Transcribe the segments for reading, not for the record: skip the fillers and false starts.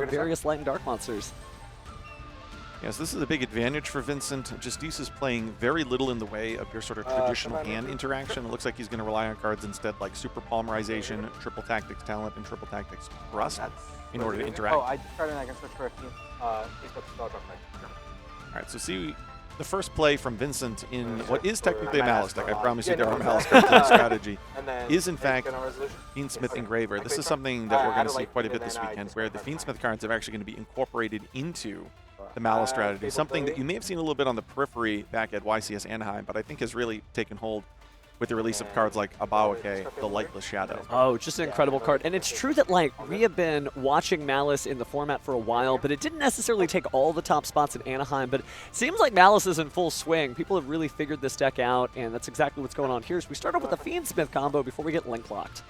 various light and dark monsters. Yes, this is a big advantage for Vincent. Justice is playing very little in the way of your sort of traditional hand interaction. It looks like he's going to rely on cards instead like Super Polymerization, Triple Tactics Talent, and Triple Tactics Thrust in order to interact. Oh, I just started and I can switch for a Fiendsmith spell drop. All right, so see the first play from Vincent in what is technically a Maliss deck. I promise you there are Maliss cards in the strategy. Is in fact Fiendsmith Engraver. This is something that we're going to see quite a bit this weekend, where the Fiendsmith cards are actually going to be incorporated into the Maliss strategy, something that you may have seen a little bit on the periphery back at YCS Anaheim, but I think has really taken hold with the release of cards like Abawake, the Lightless Shadow. Oh, just an incredible card. And it's true that, like, we have been watching Maliss in the format for a while, but it didn't necessarily take all the top spots in Anaheim, but it seems like Maliss is in full swing. People have really figured this deck out, and that's exactly what's going on here. So we start off with the Fiendsmith combo before we get link locked.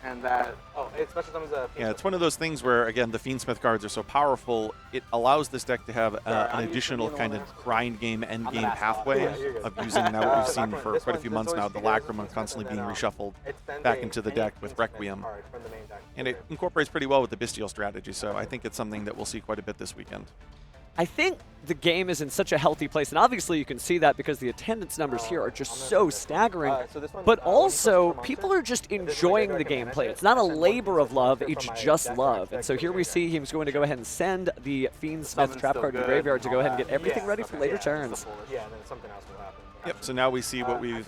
And that, it special summons a Fiendsmith. Yeah, it's one of those things where, again, the Fiendsmith cards are so powerful, it allows this deck to have an additional kind of grind game, end game pathway of using now what we've seen for quite a few months now, the Lacrima constantly being reshuffled back into the deck with Requiem. And it incorporates pretty well with the Bystial strategy, so I think it's something that we'll see quite a bit this weekend. I think the game is in such a healthy place, and obviously you can see that because the attendance numbers here are just so staggering, but also people are just enjoying the gameplay. It's not a labor of love, it's just love. And so here we see he's going to go ahead and send the Fiendsmith trap card to the graveyard to go ahead and get everything ready for later turns. Yeah, and then something else will happen. Yep, so now we see what we've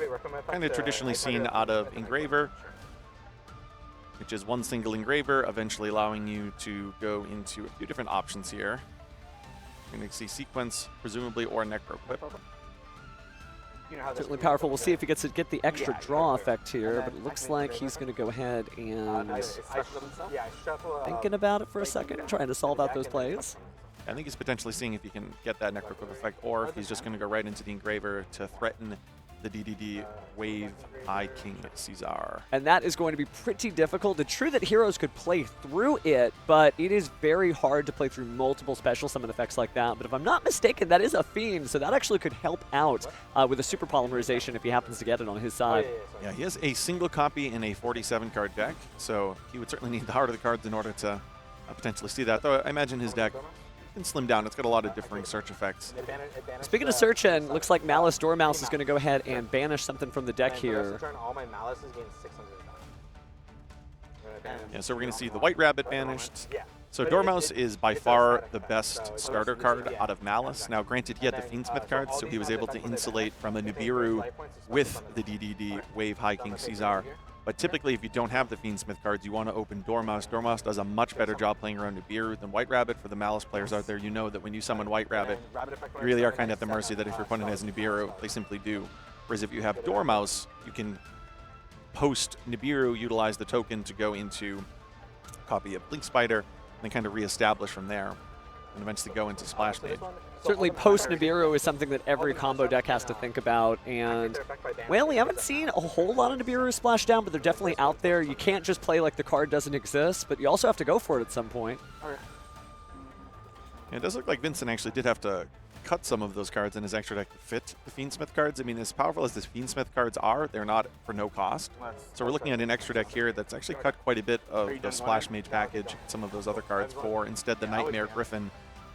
kind of traditionally seen out of Engraver, which is one single Engraver, eventually allowing you to go into a few different options here. You're going to see Sequence, presumably, or Necro Clip. Certainly powerful. We'll see if he gets to get the extra draw effect here, but it looks like he's going to go ahead and thinking about it for a second, trying to solve out those plays. I think he's potentially seeing if he can get that Necro Clip effect, or if he's just going to go right into the Engraver to threaten the DDD Wave High King Caesar. And that is going to be pretty difficult. It's true that heroes could play through it, but it is very hard to play through multiple special summon effects like that. But if I'm not mistaken, that is a Fiend, so that actually could help out with a Super Polymerization if he happens to get it on his side. Yeah, he has a single copy in a 47-card deck, so he would certainly need the heart of the cards in order to potentially see that. Though I imagine his deck can slim down. It's got a lot of differing search effects. Speaking of search, and looks like Maliss Dormouse is going to go ahead and banish something from the deck here. Yeah, so we're going to see the White Rabbit banished. So Dormouse is by far the best starter card out of Maliss. Now, granted, he had the Fiendsmith cards, so he was able to insulate from a Nibiru with the DDD Wave High King Caesar. But typically, if you don't have the Fiendsmith cards, you want to open Dormouse. Dormouse does a much better job playing around Nibiru than White Rabbit. For the Maliss players out there, you know that when you summon White Rabbit, you really are kind of at the mercy that if your opponent has Nibiru, they simply do. Whereas if you have Dormouse, you can post Nibiru, utilize the token to go into copy of Blink Spider, and then kind of reestablish from there, and eventually go into Splash Mage. Certainly post Nibiru is something that every combo deck has to think about, and well, we haven't seen a whole lot of Nibiru splash down, but they're definitely out there. You can't just play like the card doesn't exist, but you also have to go for it at some point. Yeah, it does look like Vincent actually did have to cut some of those cards in his extra deck to fit the Fiendsmith cards. I mean, as powerful as the Fiendsmith cards are, they're not for no cost. So we're looking at an extra deck here that's actually cut quite a bit of the Splash Mage package, some of those other cards, for instead the Nightmare Griffin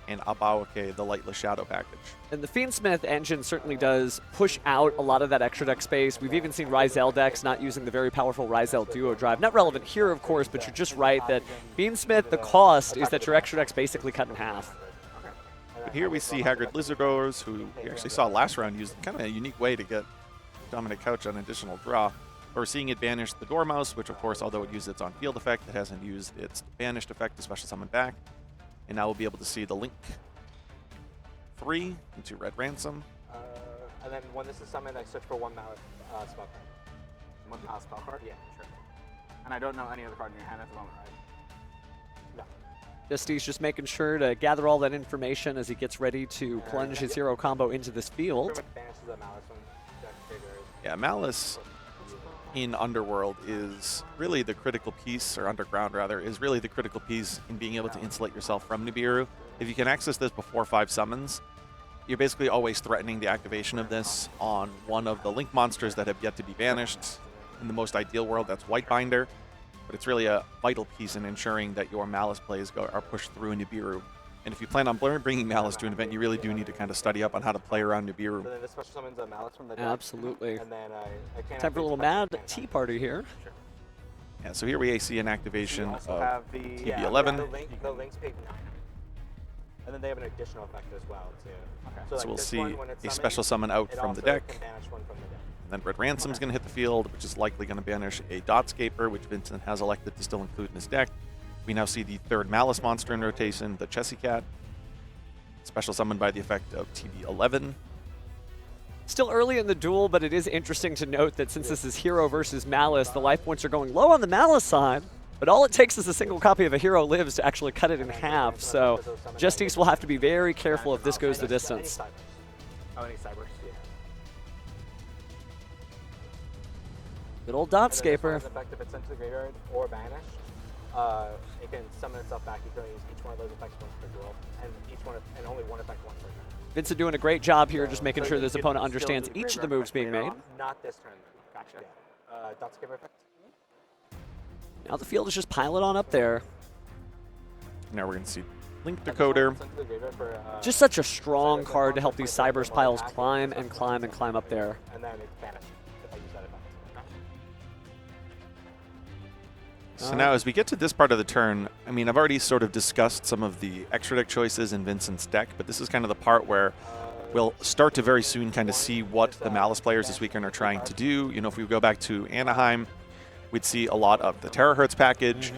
and Abawake, the Lightless Shadow package. And the Fiendsmith engine certainly does push out a lot of that extra deck space. We've even seen Ryzel decks not using the very powerful Ryzel Duo Drive. Not relevant here, of course, but you're just right that Fiendsmith, the cost is that your extra deck's basically cut in half. But here we see Haggard Lizardors, who we actually saw last round use kind of a unique way to get Dominic Couch an additional draw. We're seeing it banish the Dormouse, which of course, although it used its on-field effect, it hasn't used its banished effect to special summon back. And now we'll be able to see the Link 3 into Red Ransom. And then when this is summoned, I search for one Maliss spell card. One Maliss spell card? Yeah, sure. And I don't know any other card in your hand at the moment, right? No. Justice just making sure to gather all that information as he gets ready to plunge his hero combo into this field. Yeah, Maliss in Underworld is really the critical piece, or Underground rather, is really the critical piece in being able to insulate yourself from Nibiru. If you can access this before 5 summons, you're basically always threatening the activation of this on one of the Link monsters that have yet to be banished. In the most ideal world, that's Whitebinder. but it's really a vital piece in ensuring that your Maliss plays are pushed through a Nibiru. And if you plan on bringing Maliss to an event, you really do need to kind of study up on how to play around Nibiru. So then this special summons a Maliss from the deck. Absolutely. And then I can't Time for a little mad tea party here. Sure. Yeah, so here we see an activation We of also have the TB11. the Link's paid 9. And then they have an additional effect as well, too. Okay. So like we'll this see one, when it's a summoned, special summon out it from also the deck. can banish one from the deck. And then Red Ransom's going to hit the field, which is likely going to banish a Dotscaper, which Vincent has elected to still include in his deck. We now see the third Maliss monster in rotation, the Chessy Cat. Special summoned by the effect of TB11. Still early in the duel, but it is interesting to note that since this is Hero versus Maliss, the life points are going low on the Maliss side, but all it takes is a single copy of a Hero Lives to actually cut it in half, so Justice will have to be very careful if this goes the distance. Oh, any cybers? Yeah. Good old Dotscaper. Effect, if it's sent to the graveyard or banished, it can summon itself back. You can use each one of those effects once per duel, and only one effect once per turn. Vincent doing a great job here, just making sure this opponent understands each of the moves being made. Not this turn, though. Gotcha. Yeah. Dotscaper effect. Now the field is just piling on up there. Now we're going to see Link Decoder. Just such a strong card to help these Cybers piles climb and climb and climb up there. And then it's banished if I use that effect. So now as we get to this part of the turn, I mean, I've already sort of discussed some of the extra deck choices in Vincent's deck, but this is kind of the part where we'll start to very soon kind of see what the Maliss players this weekend are trying to do. You know, if we go back to Anaheim, we'd see a lot of the Terahertz package.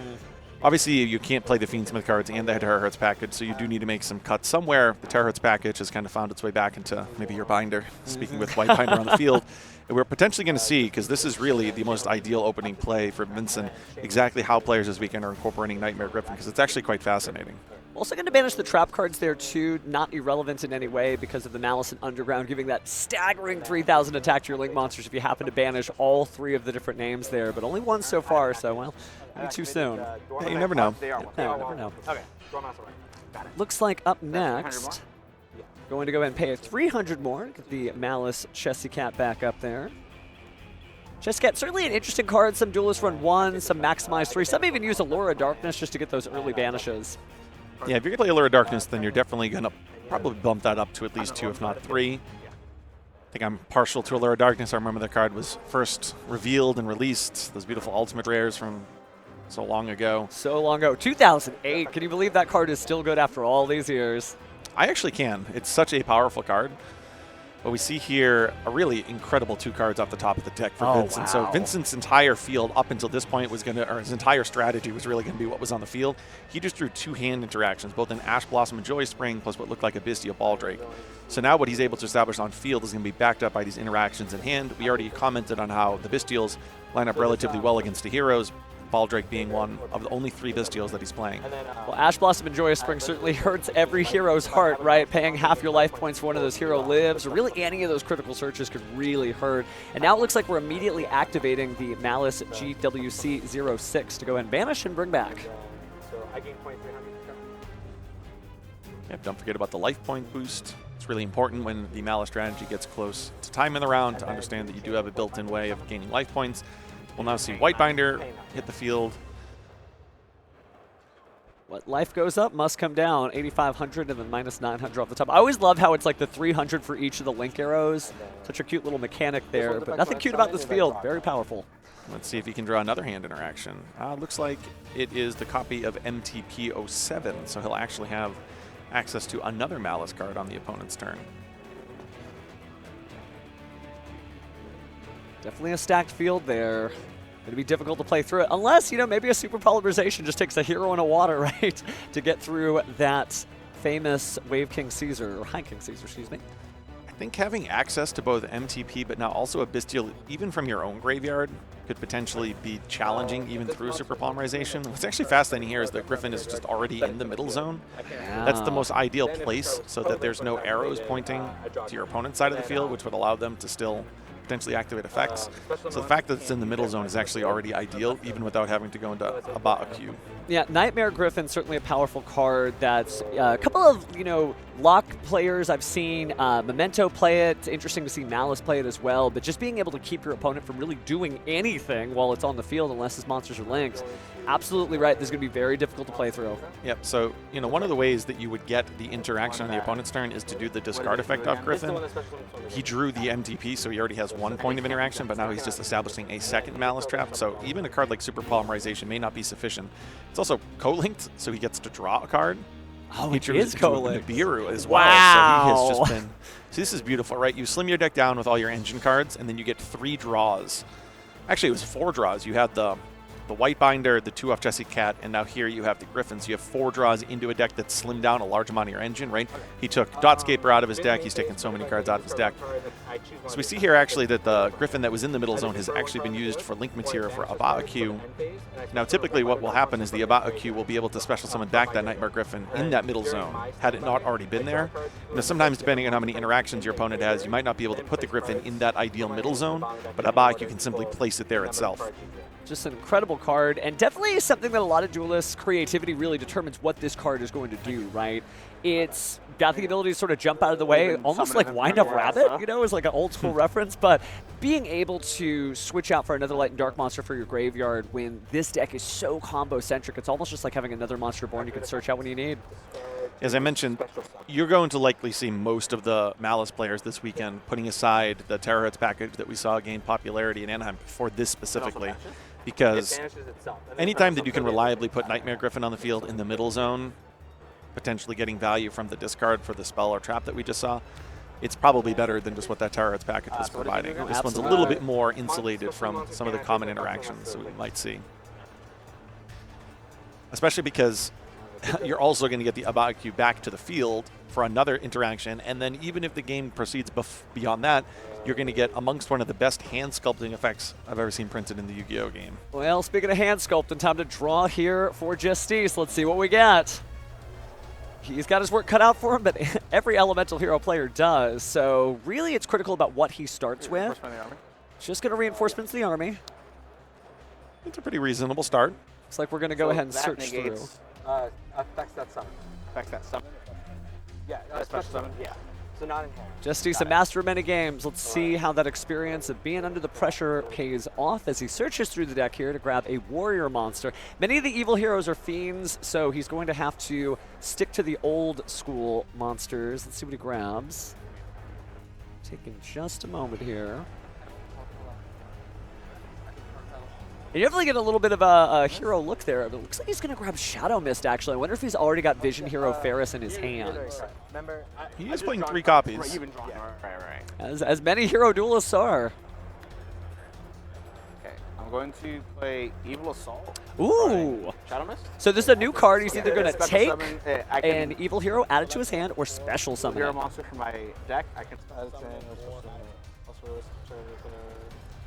Obviously, you can't play the Fiendsmith cards and the Terahertz package, so you do need to make some cuts somewhere. The Terahertz package has kind of found its way back into maybe your binder, speaking with White Binder on the field. And we're potentially going to see, because this is really the most ideal opening play for Vincent, exactly how players this weekend are incorporating Nightmare Griffin, because it's actually quite fascinating. Also going to banish the trap cards there too, not irrelevant in any way because of the Malice and Underground, giving that staggering 3,000 attack to your Link monsters if you happen to banish all three of the different names there, but only one so far, so, well, maybe too soon. Yeah, you never know. Yeah, you never know. Okay. Looks like up next, going to go ahead and pay a 300 more, get the Malice Chessy Cat back up there. Chessy Cat, certainly an interesting card. Some duelists run 1, some maximize 3, some even use Allure of Darkness just to get those early banishes. Yeah, if you're going to play Allure of Darkness, then you're definitely going to probably bump that up to at least 2, if not 3. I think I'm partial to Allure of Darkness. I remember the card was first revealed and released. Those beautiful Ultimate Rares from so long ago. So long ago. 2008. Can you believe that card is still good after all these years? I actually can. It's such a powerful card. But we see here a really incredible 2 cards off the top of the deck for Vincent. Wow. So Vincent's entire field up until this point was going to, or his entire strategy was really going to be what was on the field. He just drew 2 hand interactions, both an Ash Blossom and Joy Spring, plus what looked like a Bystial Baldrake. So now what he's able to establish on field is going to be backed up by these interactions in hand. We already commented on how the Bystials line up relatively well against the heroes, Baldrake being one of the only 3 Bystials that he's playing. Well, Ash Blossom and Joyous Spring certainly hurts every hero's heart, right? Paying half your life points for one of those hero lives, or really any of those critical searches could really hurt. And now it looks like we're immediately activating the Malice GWC06 to go ahead and banish and bring back. So I gain 2,300. Yeah, don't forget about the life point boost. It's really important when the Malice strategy gets close to time in the round to understand that you do have a built-in way of gaining life points. We'll now see White Binder hit the field. What life goes up must come down. 8,500 and then minus 900 off the top. I always love how it's like the 300 for each of the Link arrows. Such a cute little mechanic there, but nothing cute about this field. Very powerful. Let's see if he can draw another hand interaction. Looks like it is the copy of MTP07, so he'll actually have access to another Malice card on the opponent's turn. Definitely a stacked field there. It'd be difficult to play through it, unless, you know, maybe a super polarization just takes a hero and a water, right, to get through that famous Wave King Caesar, or High King Caesar, excuse me. I think having access to both MTP, but now also a Bystial, even from your own graveyard, could potentially be challenging even through super polymerization. What's actually fascinating here is that Griffin is just already in the middle zone. That's the most ideal place, so that there's no arrows pointing to your opponent's side of the field, which would allow them to still potentially activate effects. So the fact that it's in the middle zone is actually already ideal, even without having to go into a queue. Yeah, Nightmare Griffin, certainly a powerful card that's a couple of, you know, Lock players I've seen, Memento play it. It's interesting to see Maliss play it as well. But just being able to keep your opponent from really doing anything while it's on the field unless his monsters are linked, absolutely right. This is going to be very difficult to play through. Yep, so, you know, one of the ways that you would get the interaction on the opponent's turn is to do the discard effect off Griffin. He drew the MTP, so he already has 1 point of interaction, but now he's just establishing a second Maliss trap. So even a card like Super Polymerization may not be sufficient. It's also co-linked, so he gets to draw a card. Oh, He it turns is into a co-linked. Nibiru as well. Wow. So he has just been. See, this is beautiful, right? You slim your deck down with all your engine cards, and then you get 3 draws. Actually, it was 4 draws. You had the White Binder, the 2 off Jesse Cat, and now here you have the Griffins. You have 4 draws into a deck that's slimmed down a large amount of your engine, right? He took Dotscaper out of his deck. He's taken so many cards out of his deck. So we see here actually that the Griffin that was in the middle zone has actually been used for link material for Abba-Q. Now typically what will happen is the Abba-Q will be able to special summon back that Nightmare Griffin in that middle zone, had it not already been there. Now sometimes depending on how many interactions your opponent has, you might not be able to put the Griffin in that ideal middle zone, but Abba-Q can simply place it there itself. Just an incredible card, and definitely something that a lot of duelists' creativity really determines what this card is going to do, right? It's got the ability to sort of jump out of the way, almost like Wind Up Rabbit, you know, is like an old school reference, but being able to switch out for another Light and Dark monster for your graveyard when this deck is so combo-centric, it's almost just like having another monster born you can search out when you need. As I mentioned, you're going to likely see most of the Maliss players this weekend putting aside the Terahertz package that we saw gain popularity in Anaheim for this specifically. Because anytime that you can reliably put Nightmare Griffin on the field in the middle zone, potentially getting value from the discard for the spell or trap that we just saw, it's probably better than just what that Terahertz package was providing. This one's a little bit more insulated from some of the common interactions that we might see. Especially because you're also going to get the Abba-Q back to the field for another interaction, and then even if the game proceeds beyond that, you're going to get amongst one of the best hand sculpting effects I've ever seen printed in the Yu-Gi-Oh game. Well, speaking of hand sculpting, time to draw here for Justice. Let's see what we get. He's got his work cut out for him, but every Elemental Hero player does, so really it's critical about what he starts with. Just going to reinforcements the army. It's a pretty reasonable start. Looks like we're going to go ahead and search through. Affects that summon. Affects that summon. Yeah, special summon. Yeah. So not in hand. Justice, a master of many games. Let's see how that experience of being under the pressure pays off as he searches through the deck here to grab a warrior monster. Many of the evil heroes are fiends, so he's going to have to stick to the old school monsters. Let's see what he grabs. Taking just a moment here. And you definitely get a little bit of a hero look there. It looks like he's going to grab Shadow Mist, actually. I wonder if he's already got Vision Hero Ferris in his hand. He is playing 3 copies. As many hero duelists are. Okay, I'm going to play Evil Assault. Ooh! Shadow Mist? So this is a new card. He's either going to take summon, an evil hero, add it to his hand, or special summon hero it. monster from my deck. I can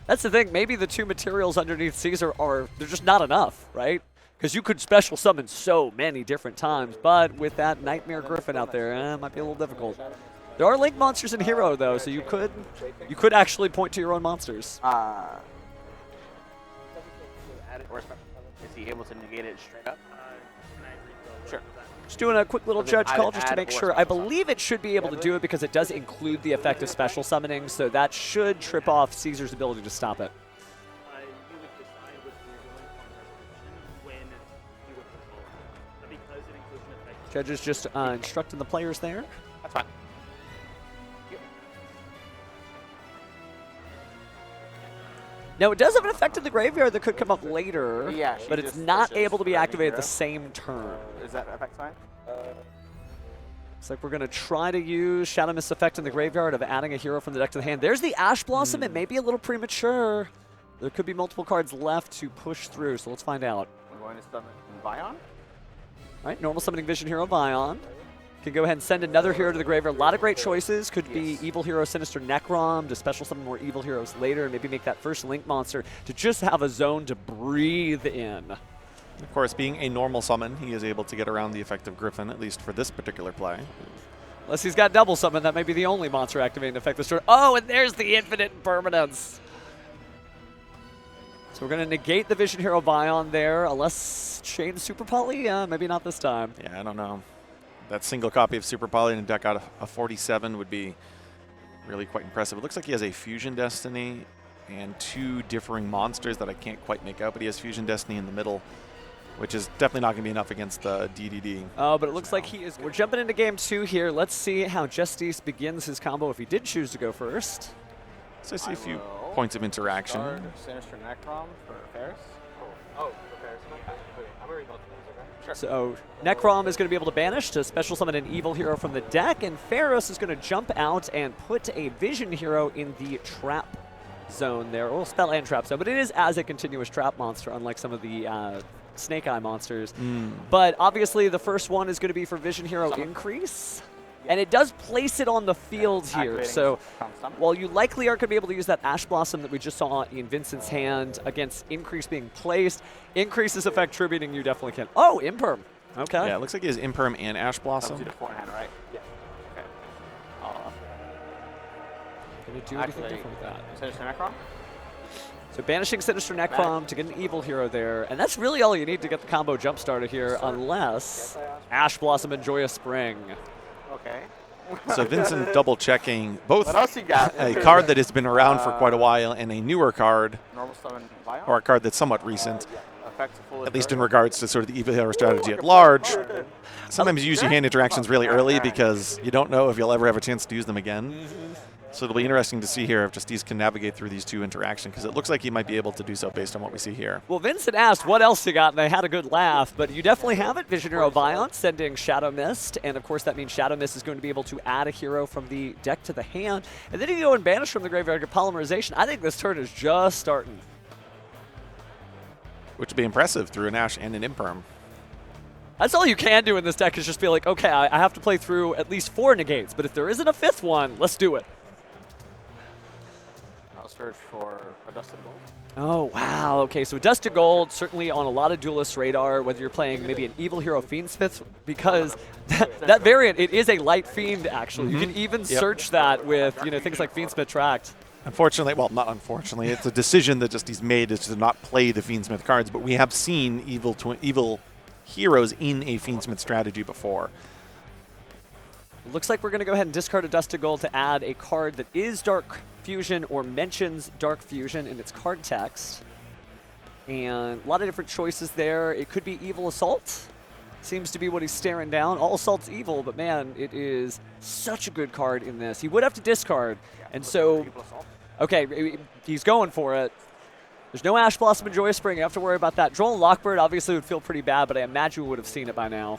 That's the thing. Maybe the 2 materials underneath Caesar they're just not enough, right? Because you could special summon so many different times, but with that Nightmare Griffin out there, it might be a little difficult. There are link monsters in Hero though, so you could actually point to your own monsters. Is he able to negate it straight up? Sure. Just doing a quick little judge call just to make sure. I believe it should be able to do it because it does include the effect of special summoning, so that should trip off Caesar's ability to stop it. Judges just instructing the players there. That's fine. Now, it does have an effect in the graveyard that could come up later, Yeah, but it's not able to be activated at the same turn. Is that effect fine? Looks like we're going to try to use Shadow Mist effect in the graveyard of adding a hero from the deck to the hand. There's the Ash Blossom. It may be a little premature. There could be multiple cards left to push through, so let's find out. I'm going to summon Vion. All right, normal summoning Vision Hero Vion. Can go ahead and send another hero to the graveyard. A lot of great choices. Could be Evil Hero Sinister Necrom to special summon more evil heroes later, and maybe make that first Link monster to just have a zone to breathe in. Of course, being a normal summon, he is able to get around the effect of Griffin, at least for this particular play. Unless he's got double summon, that may be the only monster activating effect this turn. Oh, and there's the infinite impermanence. So we're going to negate the Vision Hero Vion there, unless Chain Super Poly? Maybe not this time. Yeah, I don't know. that single copy of Super Poly in a deck out of a 47 would be really quite impressive. It looks like he has a Fusion Destiny and 2 differing monsters that I can't quite make out, but he has Fusion Destiny in the middle, which is definitely not going to be enough against the DDD. Oh, but it looks like he is. We're jumping into game 2 here. Let's see how Justice begins his combo if he did choose to go first. So I see a few points of interaction. Sinister Necrom for Ferris. Oh, for Ferris. Okay, I'm going to read both of those, okay? Sure. So Necrom is going to be able to banish to special summon an evil hero from the deck, and Ferris is going to jump out and put a vision hero in the trap zone there. Well, spell and trap zone, but it is as a continuous trap monster, unlike some of the Snake Eye monsters. But obviously the first one is going to be for Vision Hero Increase. And it does place it on the field here. So while you likely aren't going to be able to use that Ash Blossom that we just saw in Vincent's hand against Increase being placed, Increase's effect tributing you definitely can. Oh, Imperm. Okay. Yeah, it looks like he has Imperm and Ash Blossom. Beforehand, right? Yeah. Okay. Going to do anything different with that. Sinister Necrom? So banishing Sinister Necrom to get an evil hero there, and that's really all you need to get the combo jump started here, unless Ash Blossom and Joyous Spring. Okay. So Vincent double checking both What else you got? a card that has been around for quite a while and a newer card, Normal summon Vion? or a card that's somewhat recent, Effect full at least in regards to sort of the evil hero strategy at large. Sometimes you use your hand interactions really early because you don't know if you'll ever have a chance to use them again. So it'll be interesting to see here if Justice can navigate through these 2 interactions, because it looks like he might be able to do so based on what we see here. Well, Vincent asked what else you got, and they had a good laugh, but you definitely have it. Vision Hero Vion sending Shadow Mist, and of course that means Shadow Mist is going to be able to add a hero from the deck to the hand, and then you go and banish from the graveyard get Polymerization. I think this turn is just starting. Which would be impressive through an Ash and an Imperm. That's all you can do in this deck, is just be like, okay, I have to play through at least 4 negates, but if there isn't a 5th one, let's do it. Search for a Dusted Gold. Oh, wow. Okay, so Dusted Gold, certainly on a lot of duelists' radar, whether you're playing maybe an evil hero Fiendsmith, because that variant, it is a light fiend, actually. You can even search that with, things like Fiendsmith Tract. Unfortunately, well, not unfortunately, it's a decision that just he's made is to not play the Fiendsmith cards, but we have seen evil heroes in a Fiendsmith strategy before. Looks like we're going to go ahead and discard a Dusted Gold to add a card that is Dark Fusion or mentions Dark Fusion in its card text. And a lot of different choices there. It could be Evil Assault. Seems to be what he's staring down. All Assault's evil, but man, it is such a good card in this. He would have to discard. And so, okay, he's going for it. There's no Ash Blossom and Joyous Spring. You have to worry about that. Droll and Lockbird obviously would feel pretty bad, but I imagine we would have seen it by now.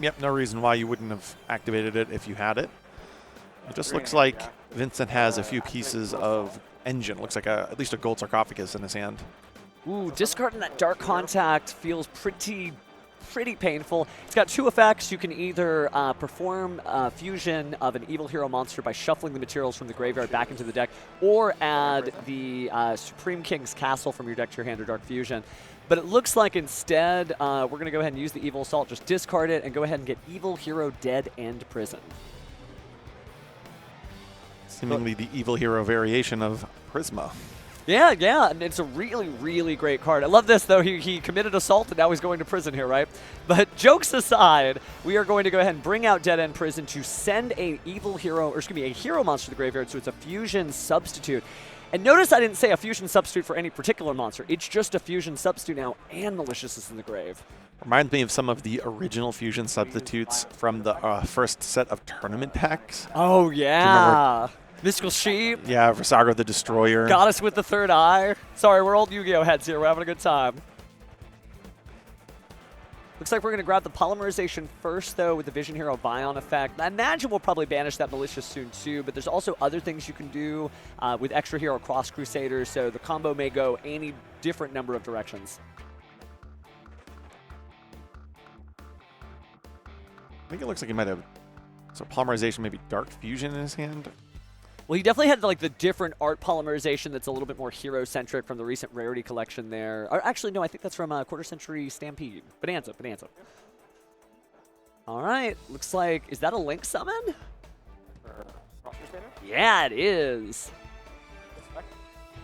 Yep, no reason why you wouldn't have activated it if you had it. It just looks like Vincent has a few pieces of engine. Looks like at least a gold sarcophagus in his hand. Ooh, discarding that Dark Contact feels pretty painful. It's got 2 effects. You can either perform fusion of an evil hero monster by shuffling the materials from the graveyard back into the deck, or add the Supreme King's Castle from your deck to your hand or Dark Fusion. But it looks like instead we're going to go ahead and use the Evil Assault, just discard it, and go ahead and get Evil Hero Dead End Prison. Seemingly the evil hero variation of Prisma. Yeah, and it's a really, really great card. I love this, though. He committed assault, and now he's going to prison here, right? But jokes aside, we are going to go ahead and bring out Dead End Prison to send a evil hero, or excuse me, a hero monster to the graveyard, so it's a fusion substitute. And notice I didn't say a fusion substitute for any particular monster. It's just a fusion substitute now, and Malicious is in the grave. Reminds me of some of the original fusion substitutes from the first set of tournament packs. Oh, yeah. Mystical Sheep. Yeah, Visago the Destroyer. Goddess with the Third Eye. Sorry, we're old Yu-Gi-Oh heads here. We're having a good time. Looks like we're going to grab the Polymerization first, though, with the Vision Hero Vion effect. I imagine we'll probably banish that Malicious soon, too, but there's also other things you can do with Extra Hero Cross Crusaders, so the combo may go any different number of directions. I think it looks like he might have Polymerization, maybe Dark Fusion in his hand. Well, he definitely had like the different art polymerization that's a little bit more hero-centric from the recent Rarity collection there. Or actually, no, I think that's from Quarter Century Stampede. Bonanza. All right, looks like, is that a Link summon? Yeah, it is.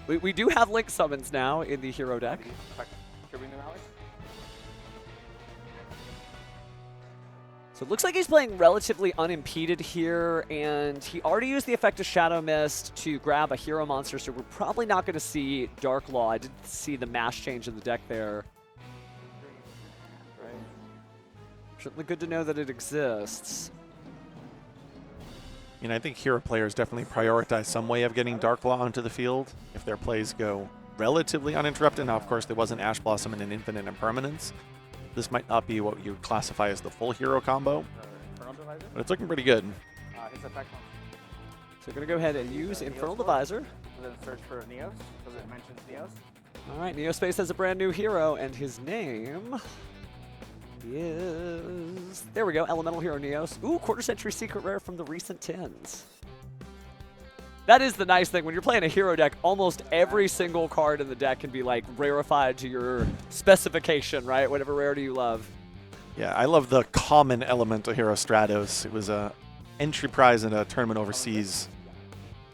We do have Link summons now in the hero deck. So it looks like he's playing relatively unimpeded here, and he already used the effect of Shadow Mist to grab a hero monster, so we're probably not going to see Dark Law. I didn't see the mash change in the deck there. Right. Certainly good to know that it exists. You know, I think hero players definitely prioritize some way of getting Dark Law onto the field if their plays go relatively uninterrupted. Now, of course, there was an Ash Blossom and an Infinite Impermanence. This might not be what you would classify as the full hero combo, but it's looking pretty good. His effect on. So we're going to go ahead and use Infernal Divisor. And then search for Neos, because it mentions Neos. All right, Neospace has a brand new hero, and his name is... There we go, Elemental Hero Neos. Ooh, quarter century secret rare from the recent tins. That is the nice thing. When you're playing a hero deck, almost every single card in the deck can be like rarefied to your specification, right? Whatever rarity you love. Yeah, I love the common Elemental Hero Stratos. It was a entry prize in a tournament overseas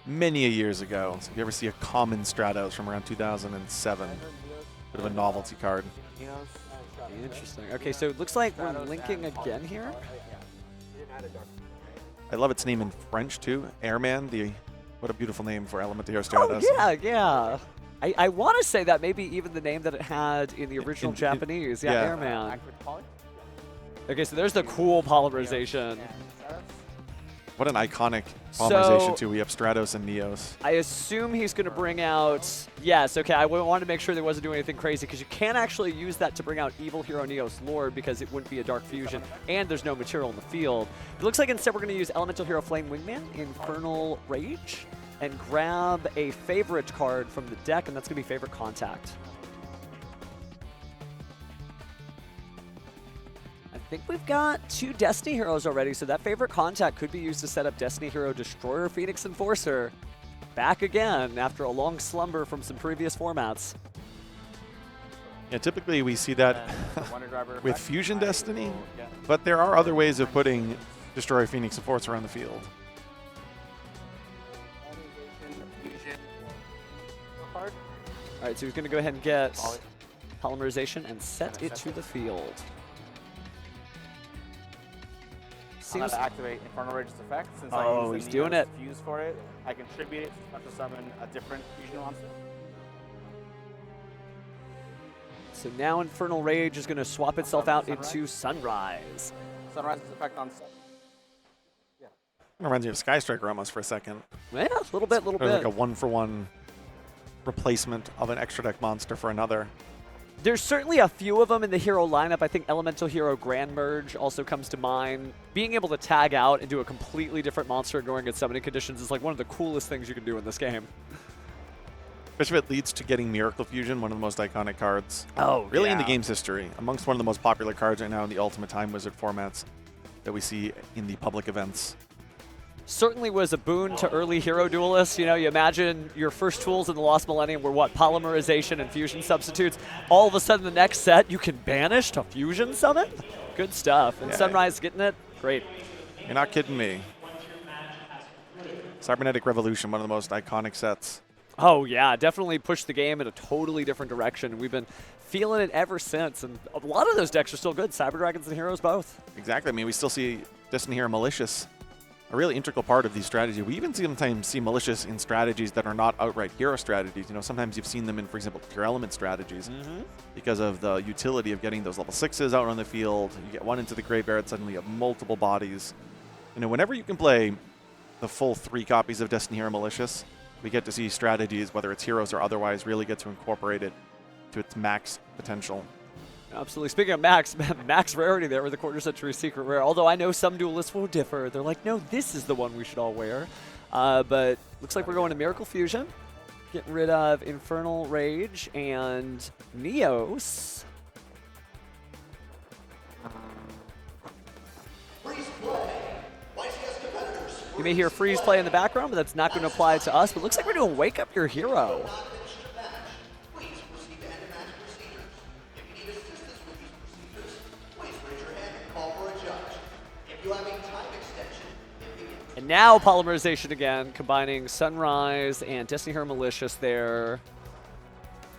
many years ago. So if you ever see a common Stratos from around 2007, bit of a novelty card. Interesting. Okay, so it looks like we're linking again here. I love its name in French too, Airman. What a beautiful name for Elemental Hero Stratos. Oh, yeah. I want to say that maybe even the name that it had in the original Japanese. Yeah, Airman. Okay, so there's the cool polymerization. What an iconic polymerization too. We have Stratos and Neos. I assume he's going to bring out... Yes, okay, I wanted to make sure there wasn't doing anything crazy, because you can't actually use that to bring out Evil Hero Neos Lord, because it wouldn't be a Dark Fusion, and there's no material in the field. It looks like instead we're going to use Elemental Hero Flame Wingman, Infernal Rage, and grab a favorite card from the deck, and that's going to be Favorite Contact. I think we've got 2 Destiny Heroes already, so that Favorite Contact could be used to set up Destiny Hero Destroyer Phoenix Enforcer back again after a long slumber from some previous formats. Yeah, typically we see that with Fusion Destiny, but there are other ways of putting Destroyer Phoenix Enforcer on the field. All right, so he's going to go ahead and get Polymerization and set it to the field. I'm going to activate Infernal Rage's effect. Since I use the Neos fuse for it, I contribute it to special summon a different fusion monster. So now Infernal Rage is going to swap itself out into Sunrise. Sunrise's effect on... Yeah. Reminds me of Sky Striker almost for a second. Yeah, a little bit. Like a 1-for-1 replacement of an extra deck monster for another. There's certainly a few of them in the hero lineup. I think Elemental Hero Grand Merge also comes to mind. Being able to tag out and do a completely different monster going against summoning conditions is like one of the coolest things you can do in this game. Especially if it leads to getting Miracle Fusion, one of the most iconic cards. Really in the game's history. Amongst one of the most popular cards right now in the Ultimate Time Wizard formats that we see in the public events. Certainly was a boon to early hero duelists. You know, you imagine your first tools in the Lost Millennium were what? Polymerization and fusion substitutes. All of a sudden, the next set, you can banish to fusion summon? Good stuff. And Sunrise getting it? Great. You're not kidding me. Cybernetic Revolution, one of the most iconic sets. Oh, yeah. Definitely pushed the game in a totally different direction. We've been feeling it ever since. And a lot of those decks are still good. Cyber Dragons and Heroes both. Exactly. I mean, we still see Destiny Hero Malicious, a really integral part of these strategies. We even sometimes see Malicious in strategies that are not outright hero strategies. You know, sometimes you've seen them in, for example, pure element strategies because of the utility of getting those level 6s out on the field. You get one into the graveyard, suddenly you have multiple bodies. You know, whenever you can play the full 3 copies of Destiny Hero Malicious, we get to see strategies, whether it's heroes or otherwise, really get to incorporate it to its max potential. Absolutely. Speaking of max rarity there with the quarter century secret rare. Although I know some duelists will differ. They're like, no, this is the one we should all wear. But looks like we're going to Miracle Fusion. Getting rid of Infernal Rage and Neos. You may hear freeze play in the background, but that's not going to apply to us. But it looks like we're doing Wake Up Your Hero. And now Polymerization again, combining Sunrise and Destiny Hero Malicious there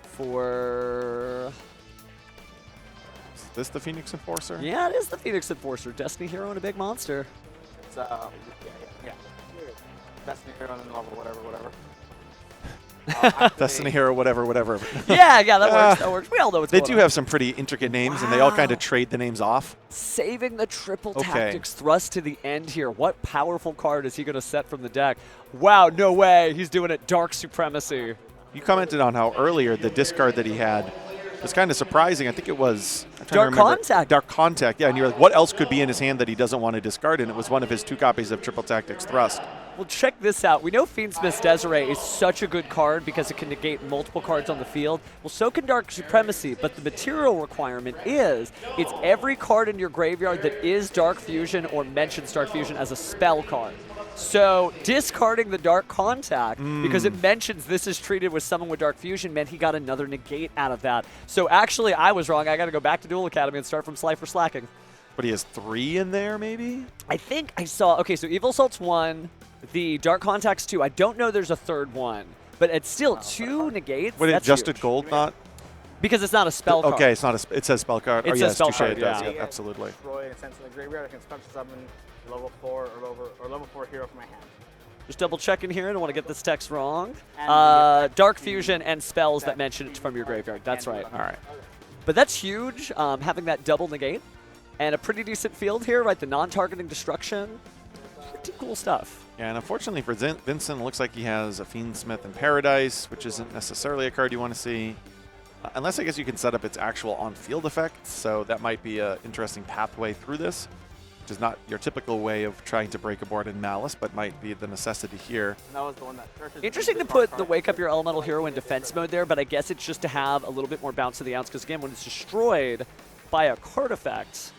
for this the Phoenix Enforcer? Yeah, it is the Phoenix Enforcer. Destiny Hero and a big monster. It's, yeah. Destiny Hero and level, whatever. Destiny Hero, whatever. Yeah, that works. That works. We all know what's They going do on. have some pretty intricate names, and they all kind of trade the names off. Saving the triple tactics thrust to the end here. What powerful card is he going to set from the deck? Wow, no way. He's doing it. Dark Supremacy. You commented on how earlier the discard that he had was kind of surprising. I think it was Dark Contact. Dark Contact, yeah. And you're like, what else could be in his hand that he doesn't want to discard? And it was one of his 2 copies of Triple Tactics Thrust. Well, check this out. We know Fiendsmith's Desiree is such a good card because it can negate multiple cards on the field. Well, so can Dark Supremacy, but the material requirement is it's every card in your graveyard that is Dark Fusion or mentions Dark Fusion as a spell card. So discarding the Dark Contact, because it mentions this is treated with someone with Dark Fusion, meant he got another negate out of that. So actually, I was wrong. I got to go back to Duel Academy and start from Slifer Slacking. But he has 3 in there, maybe? I think I saw, okay, so Evil Assault's 1, the Dark Contact's 2. I don't know there's a third one, but it's still 2 negates. Would That's Adjusted huge. Gold not? Because it's not a spell card. Okay, it's not a, it says spell card. It oh, says yes, spell touche, card, it does. yeah. Yeah, absolutely. Destroy and send to the graveyard. I can special summon level 4 or level 4 hero from my hand. Just double checking here. I don't want to get this text wrong. And Dark Fusion and spells that mention it from your graveyard. That's right. All right. But that's huge, having that double negate. And a pretty decent field here, right? The non-targeting destruction. Pretty cool stuff. Yeah, and unfortunately for Vincent, it looks like he has a Fiendsmith in Paradise, which isn't necessarily a card you want to see. Unless I guess you can set up its actual on-field effects, so that might be an interesting pathway through this, which is not your typical way of trying to break a board in Malice, but might be the necessity here. That was the one that Interesting to put the Wake Up Your Elemental Hero in defense mode there, but I guess it's just to have a little bit more bounce to the ounce, because again, when it's destroyed by a card effect,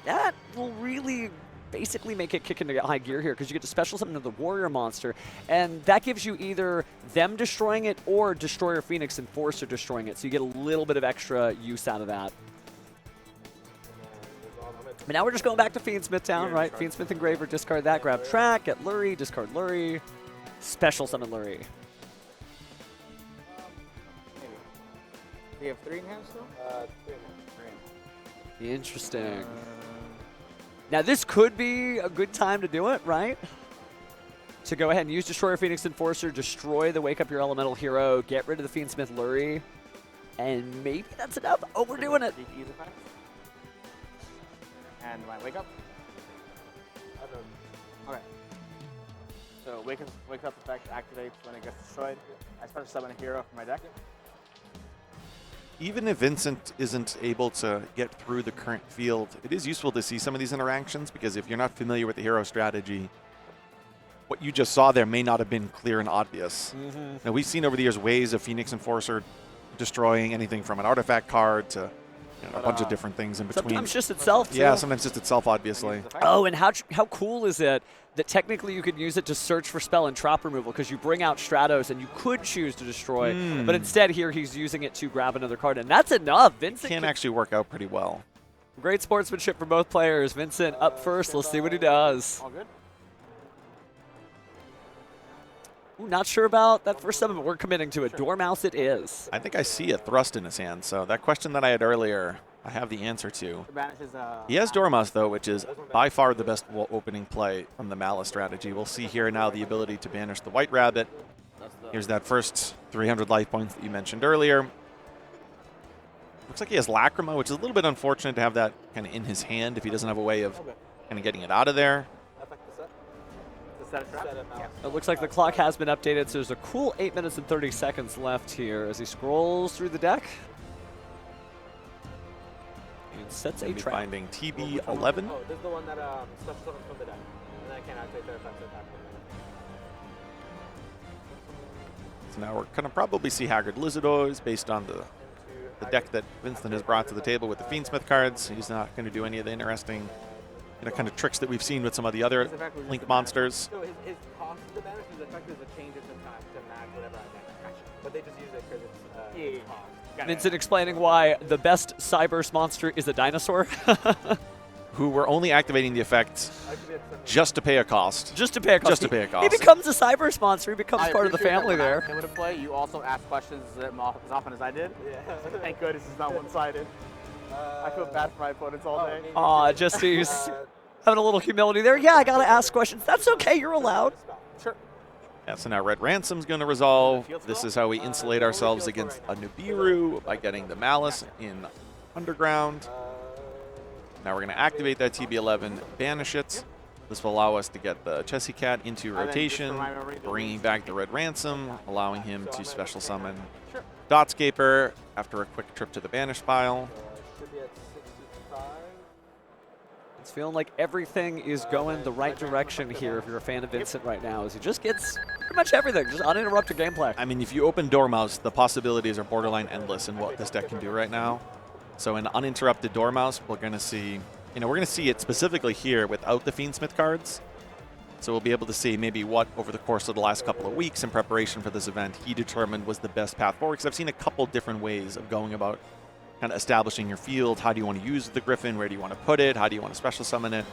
that will really basically make it kick into high gear here, because you get to special summon the Warrior monster, and that gives you either them destroying it or Destroyer Phoenix Enforcer destroying it, so you get a little bit of extra use out of that. But now we're just going back to Fiendsmith Town, right? Fiendsmith Engraver, discard that, grab track, get Lurie, discard Lurie, special summon Lurie. Do you have 3 in hand still? 3 in hand. Interesting. Now this could be a good time to do it, right? To go ahead and use Destroyer Phoenix Enforcer, destroy the Wake Up Your Elemental Hero, get rid of the Fiendsmith Lurie, and maybe that's enough. Oh, we're doing it. And my wake up? Okay. So wake up effect activates when it gets destroyed. I special summon a hero from my deck. Even if Vincent isn't able to get through the current field, it is useful to see some of these interactions, because if you're not familiar with the hero strategy, what you just saw there may not have been clear and obvious. Now, we've seen over the years ways of Phoenix Enforcer destroying anything from an artifact card to a bunch of different things in between. Sometimes just itself, too. Yeah, sometimes just itself, obviously. Oh, and how cool is it that technically you could use it to search for spell and trap removal, because you bring out Stratos and you could choose to destroy, but instead here he's using it to grab another card, and that's enough. Vincent Can actually work out pretty well. Great sportsmanship for both players. Vincent up first. Let's see what he does. All good? Ooh, not sure about that first summon, but we're committing to it. Dormouse it is. I think I see a thrust in his hand, so that question that I had earlier, I have the answer to. He has Dormouse, though, which is by far the best opening play from the Malice strategy. We'll see here now the ability to banish the White Rabbit. Here's that first 300 life points that you mentioned earlier. Looks like he has Lacrima, which is a little bit unfortunate to have that kind of in his hand if he doesn't have a way of kind of getting it out of there. It looks like the clock has been updated, so there's a cool 8 minutes and 30 seconds left here as he scrolls through the deck. And sets a trap. Finding TB11. Oh, this is the one that special summons from the deck. And then I can't activate their effects attack. So now we're going to probably see Haggard Lizardos based on the deck that Vincent has brought to the table with the Fiendsmith cards. He's not going to do any of the interesting kind of tricks that we've seen with some of the other Link monsters. So his cost to banish is effective to change its attack to match whatever I banish. But they just use it because it's cost. Vincent explaining why the best Cyberse monster is a dinosaur. Who were only activating the effect just to pay a cost. Just to pay a cost. Just to pay a cost. He becomes a Cyberse monster. He becomes part of the family there. When play, you also ask questions as often as I did. Yeah. Thank goodness it's not one-sided. I feel bad for my opponents all day. Aw, just he's having a little humility there. Yeah, I gotta ask questions. That's okay, you're allowed. Sure. Yeah, so now Red Ransom's going to resolve. This is how we insulate ourselves against a Nibiru by getting the Malice in Underground. Now we're going to activate that TB11, banish it. This will allow us to get the Chessy Cat into rotation, bringing back the Red Ransom, allowing him to special summon Dotscaper after a quick trip to the banished pile. It's feeling like everything is going the right direction here if you're a fan of Vincent right now, as he just gets pretty much everything, just uninterrupted gameplay. I mean, if you open Dormouse, the possibilities are borderline endless in what this deck can do right now. So in uninterrupted Dormouse, we're going to see, we're going to see it specifically here without the Fiendsmith cards. So we'll be able to see maybe what, over the course of the last couple of weeks in preparation for this event, he determined was the best path forward. Because I've seen a couple different ways of going about kind of establishing your field. How do you want to use the Griffin? Where do you want to put it? How do you want to special summon it?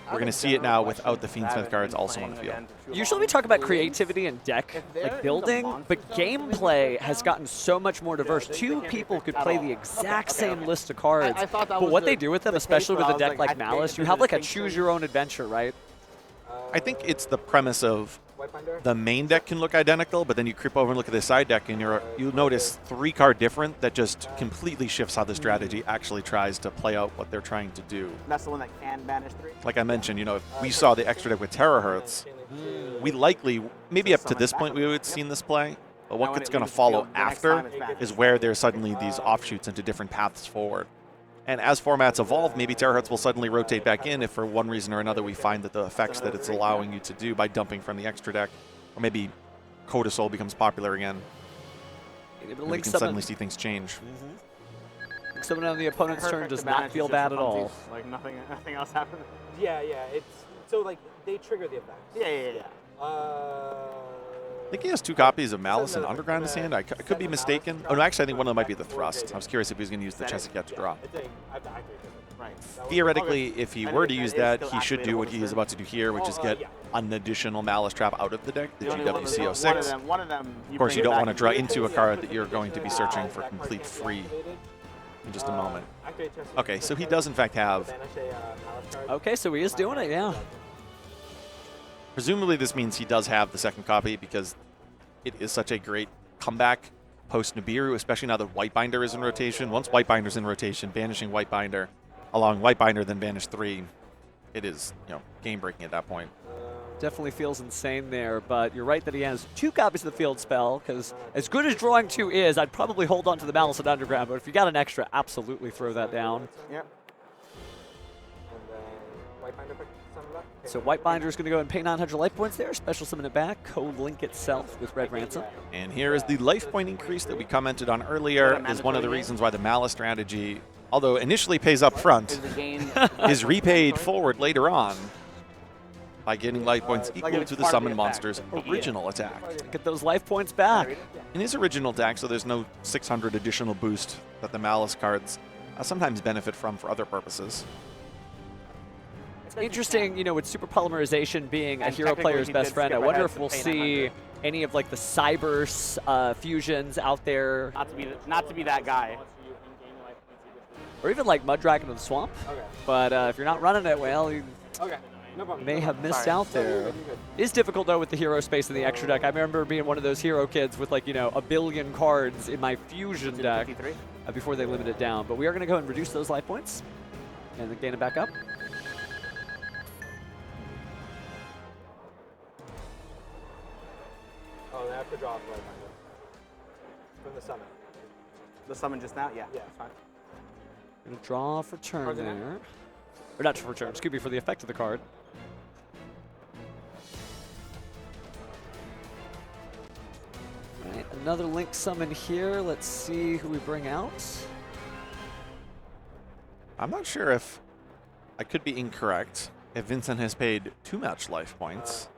We're going to see it now without the Fiendsmith cards also on the field. Usually we talk about creativity and deck like building, but gameplay has gotten so much more diverse. Two people could play the exact same list of cards, but what they do with them, especially with a deck like Malice, you have like a choose your own adventure, right? I think it's the premise of the main deck can look identical, but then you creep over and look at the side deck and you'll notice 3-card different that just completely shifts how the strategy actually tries to play out what they're trying to do. That's the one that can banish 3? Like I mentioned, if we saw the extra deck with Terahertz, we likely, maybe up to this point, we would have seen this play. But what's going to follow after is where there's suddenly these offshoots into different paths forward. And as formats evolve, maybe Terahertz will suddenly rotate back in if for one reason or another we find that the effects that it's allowing you to do by dumping from the extra deck, or maybe Coda Soul becomes popular again. We can suddenly see things change. Someone on the opponent's turn does not feel bad at all. Like nothing else happened. Yeah, it's so like they trigger the effects. Yeah. I think he has 2 copies of Malice and Underground in his hand. I could be mistaken. Oh, no, actually, I think one of them might be the Thrust. I was curious if he was going to use the Chessy Cat to draw. Theoretically, if he were to use that, he should do what he is about to do here, which is get an additional Malice trap out of the deck, the GWC06. Of course, you don't want to draw into a card that you're going to be searching for complete free in just a moment. Okay, so he does, in fact, have... Okay, so he is doing it, yeah. Presumably this means he does have the second copy because it is such a great comeback post-Nibiru, especially now that Whitebinder is in rotation. Once Whitebinder's in rotation, banishing Whitebinder, allowing Whitebinder then banish 3, it is, game-breaking at that point. Definitely feels insane there, but you're right that he has 2 copies of the field spell, because as good as drawing 2 is, I'd probably hold on to the Malice and Underground, but if you got an extra, absolutely throw that down. Yep. So Whitebinder is going to go and pay 900 life points there, special summon it back, co-link itself with Red Ransom. And here is the life point increase that we commented on earlier, is one of the reasons why the Malice strategy, although initially pays up front, is repaid forward later on by getting life points equal to the summon monster's original attack. Get those life points back. In his original attack, so there's no 600 additional boost that the Malice cards sometimes benefit from for other purposes. Interesting, with super polymerization being a hero player's best friend, I wonder if we'll see any of like the cyber fusions out there. Not to be that guy. Or even like Mud Dragon of the Swamp. Okay. But if you're not running it, well, you No problem. may have missed out there. It is difficult though with the hero space in the extra deck. I remember being one of those hero kids with like, a billion cards in my fusion deck before they limit it down. But we are going to go and reduce those life points and then gain it back up. Oh, they have to draw from the summon. The summon just now? Yeah. Yeah. That's fine. Gonna draw for turn there. Or not for turn, excuse me, for the effect of the card. All right, another Link summon here. Let's see who we bring out. I'm not sure if I could be incorrect if Vincent has paid 2 match life points.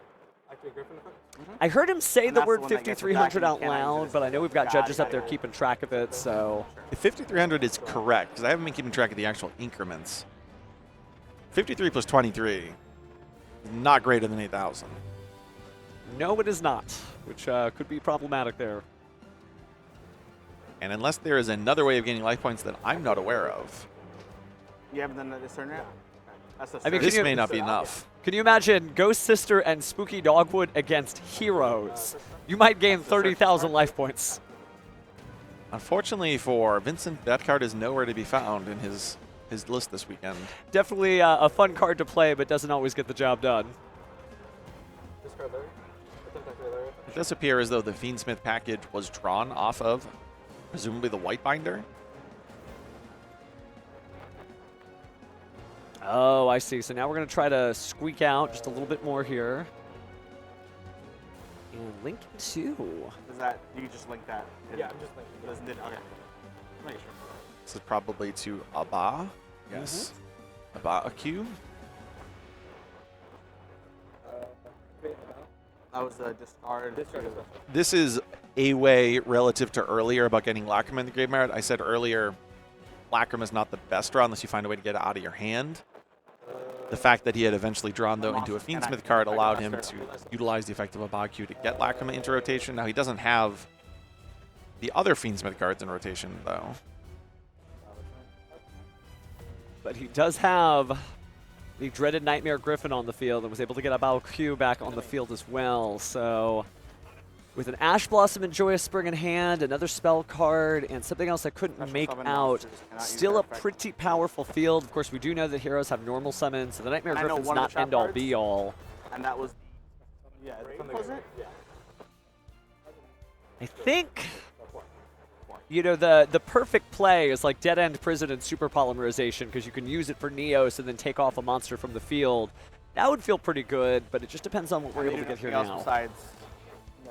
I heard him say the word 5,300 out loud, but I know we've got judges up there keeping track of it, so... If 5,300 is correct, because I haven't been keeping track of the actual increments, 53 plus 23, not greater than 8,000. No, it is not, which could be problematic there. And unless there is another way of gaining life points that I'm not aware of, You haven't done this turn yet? That's the I mean, This you- may not be enough. Can you imagine Ghost Sister and Spooky Dogwood against Heroes? You might gain 30,000 life points. Unfortunately for Vincent, that card is nowhere to be found in his list this weekend. Definitely a fun card to play, but doesn't always get the job done. Discard Larry. Attempt activate Larry. It does appear as though the Fiendsmith package was drawn off of, presumably, the white binder. Oh, I see. So now we're going to try to squeak out just a little bit more here. And link 2. Is that, you can just link that? Yeah, I'm just thinking. Doesn't it? Okay. Make sure. This is probably to Abba. Yes. Abba Q. That was the discard. Discard to- is special. This is a way relative to earlier about getting Lacrim in the graveyard. I said earlier, Lacrim is not the best draw unless you find a way to get it out of your hand. The fact that he had eventually drawn, though, into a Fiendsmith card allowed him to utilize the effect of a Baku to get Lacrim into rotation. Now, he doesn't have the other Fiendsmith cards in rotation, though. But he does have the dreaded Nightmare Griffin on the field and was able to get a Baku back on the field as well. So with an Ash Blossom and Joyous Spring in hand, another spell card, and something else I couldn't Special make summon out. monsters cannot use Still their a effect. pretty powerful field. Of course, we do know that heroes have normal summons, so the Nightmare And I know Griffin's one of the not trap end-all cards. be-all. And that was. Yeah, From the was game. it? Yeah. I think, you know, the perfect play is like Dead End Prison and Super Polymerization, because you can use it for Neos and then take off a monster from the field. That would feel pretty good, but it just depends on what we're able to get here now. Besides. No.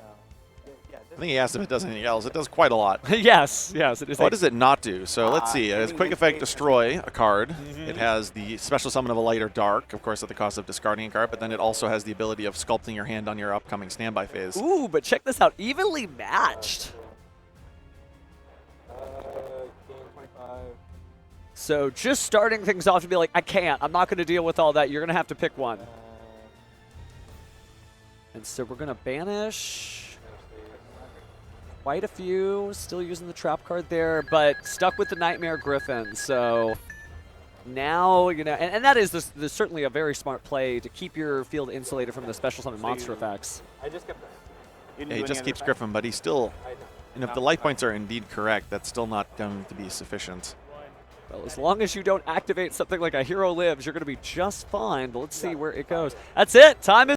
Yeah, I think he asked if it does anything else. It does quite a lot. yes, it is. What does it not do? So let's see. It has Any quick link effect state- destroy a card. It has the special summon of a light or dark, of course, at the cost of discarding a card, but then it also has the ability of sculpting your hand on your upcoming standby phase. Ooh, but check this out. Evenly matched. Gain 25. So just starting things off to be like, I'm not going to deal with all that. You're going to have to pick one. And so we're going to banish quite a few. Still using the trap card there, but stuck with the Nightmare Griffin. So now, you know, and that is this certainly a very smart play to keep your field insulated from the special summon monster effects. I just kept that. You didn't Yeah, do he any just other keeps effect? Griffin, but he's still, I know. and if the life points are indeed correct, that's still not going to be sufficient. Well, as long as you don't activate something like a Hero Lives, you're going to be just fine. But let's see where it goes. That's it. Time is